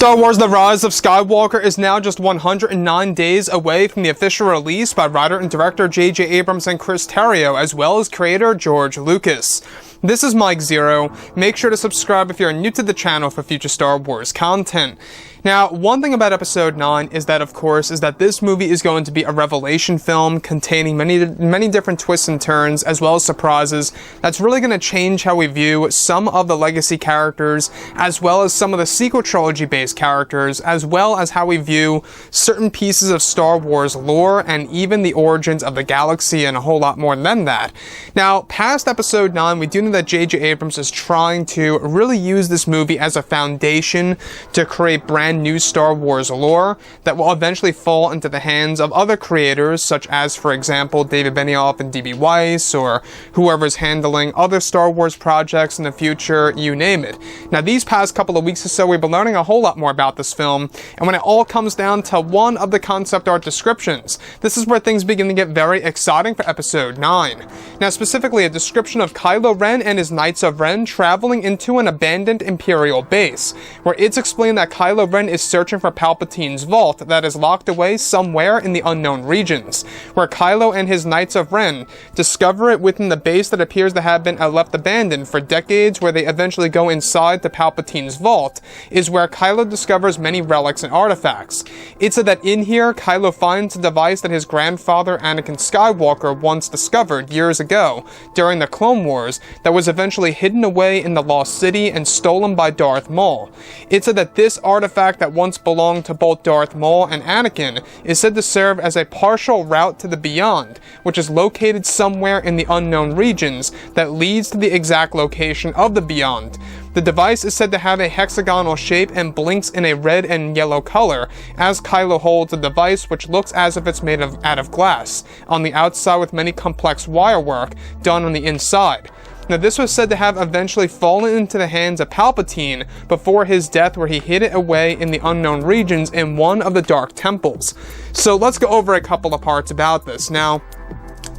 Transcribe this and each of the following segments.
Star Wars The Rise of Skywalker is now just 109 days away from the official release by writer and director J.J. Abrams and Chris Terrio, as well as creator George Lucas. This is Mike Zero. Make sure to subscribe if you're new to the channel for future Star Wars content. Now, one thing about Episode 9 is that, of course, this movie is going to be a revelation film containing many different twists and turns, as well as surprises. That's really going to change how we view some of the legacy characters, as well as some of the sequel trilogy-based characters, as well as how we view certain pieces of Star Wars lore, and even the origins of the galaxy, and a whole lot more than that. Now, past Episode 9, we do know that J.J. Abrams is trying to really use this movie as a foundation to create brand new Star Wars lore that will eventually fall into the hands of other creators, such as, for example, David Benioff and D.B. Weiss, or whoever's handling other Star Wars projects in the future, you name it. Now, these past couple of weeks or so, we've been learning a whole lot more about this film, and when it all comes down to one of the concept art descriptions, this is where things begin to get very exciting for Episode 9. Now, specifically, a description of Kylo Ren and his Knights of Ren traveling into an abandoned Imperial base, where it's explained that Kylo Ren is searching for Palpatine's vault that is locked away somewhere in the unknown regions, where Kylo and his Knights of Ren discover it within the base that appears to have been left abandoned for decades, where they eventually go inside to Palpatine's vault, is where Kylo discovers many relics and artifacts. It's said that in here, Kylo finds a device that his grandfather Anakin Skywalker once discovered years ago during the Clone Wars that was eventually hidden away in the Lost City and stolen by Darth Maul. It's said that this artifact that once belonged to both Darth Maul and Anakin is said to serve as a partial route to the Beyond, which is located somewhere in the unknown regions that leads to the exact location of the Beyond. The device is said to have a hexagonal shape and blinks in a red and yellow color, as Kylo holds the device, which looks as if it's made out of glass on the outside, with many complex wirework done on the inside. Now, this was said to have eventually fallen into the hands of Palpatine before his death, where he hid it away in the unknown regions in one of the Dark Temples. So let's go over a couple of parts about this. Now,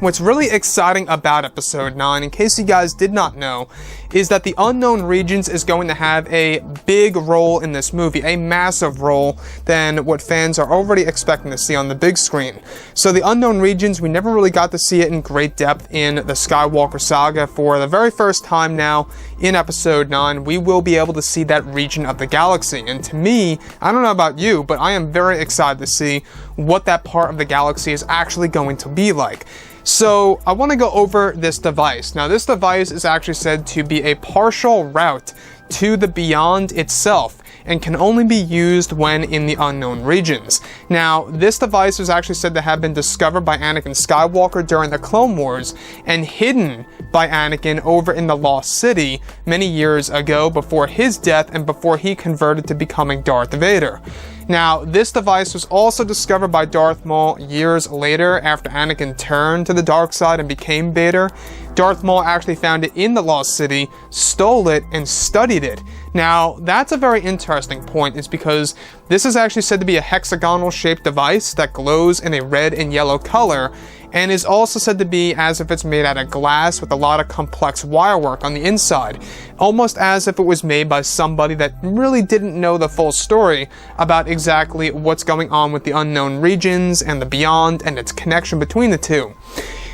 what's really exciting about Episode 9, in case you guys did not know, is that the unknown regions is going to have a big role in this movie, a massive role than what fans are already expecting to see on the big screen. So the unknown regions, we never really got to see it in great depth in the Skywalker saga. For the very first time now in Episode 9, we will be able to see that region of the galaxy. And to me, I don't know about you, but I am very excited to see what that part of the galaxy is actually going to be like. So I want to go over this device. Now, this device is actually said to be a partial route to the Beyond itself, and can only be used when in the unknown regions. Now, this device was actually said to have been discovered by Anakin Skywalker during the Clone Wars, and hidden by Anakin over in the Lost City many years ago, before his death and before he converted to becoming Darth Vader. Now, this device was also discovered by Darth Maul years later, after Anakin turned to the dark side and became Vader. Darth Maul actually found it in the Lost City, stole it, and studied it. Now, that's a very interesting point, is because this is actually said to be a hexagonal-shaped device that glows in a red and yellow color, and is also said to be as if it's made out of glass with a lot of complex wirework on the inside, almost as if it was made by somebody that really didn't know the full story about exactly what's going on with the unknown regions and the Beyond and its connection between the two.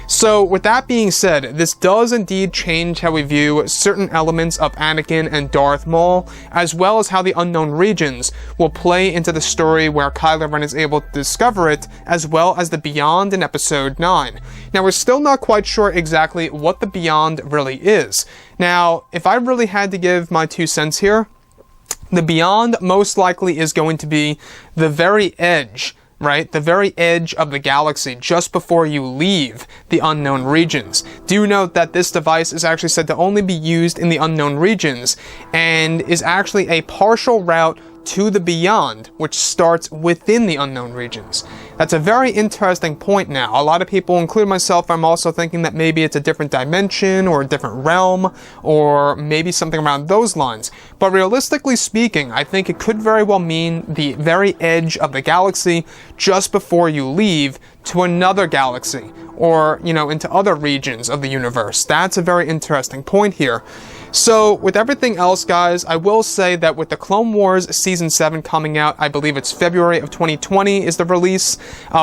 So, with that being said, this does indeed change how we view certain elements of Anakin and Darth Maul, as well as how the unknown regions will play into the story where Kylo Ren is able to discover it, as well as the Beyond in Episode 9. Now, we're still not quite sure exactly what the Beyond really is. Now, if I really had to give my 2 cents here, the Beyond most likely is going to be the very edge, right? The very edge of the galaxy, just before you leave the unknown regions. Do note that this device is actually said to only be used in the unknown regions, and is actually a partial route to the Beyond, which starts within the unknown regions. That's a very interesting point now. A lot of people, including myself, I'm also thinking that maybe it's a different dimension or a different realm, or maybe something around those lines. But realistically speaking, I think it could very well mean the very edge of the galaxy just before you leave to another galaxy, or, into other regions of the universe. That's a very interesting point here. So, with everything else, guys, I will say that with the Clone Wars Season 7 coming out, I believe it's February of 2020 is the release,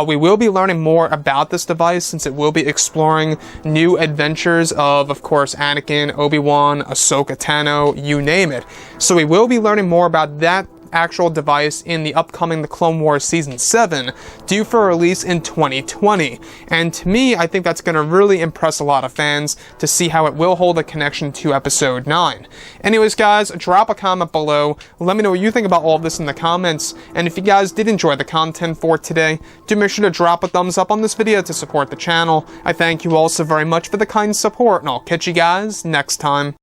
we will be learning more about this device since it will be exploring new adventures of course, Anakin, Obi-Wan, Ahsoka Tano, you name it. So we will be learning more about that actual device in the upcoming The Clone Wars Season 7, due for release in 2020. And to me, I think that's going to really impress a lot of fans to see how it will hold a connection to Episode 9. Anyways, guys, drop a comment below. Let me know what you think about all of this in the comments. And if you guys did enjoy the content for today, do make sure to drop a thumbs up on this video to support the channel. I thank you all so very much for the kind support, and I'll catch you guys next time.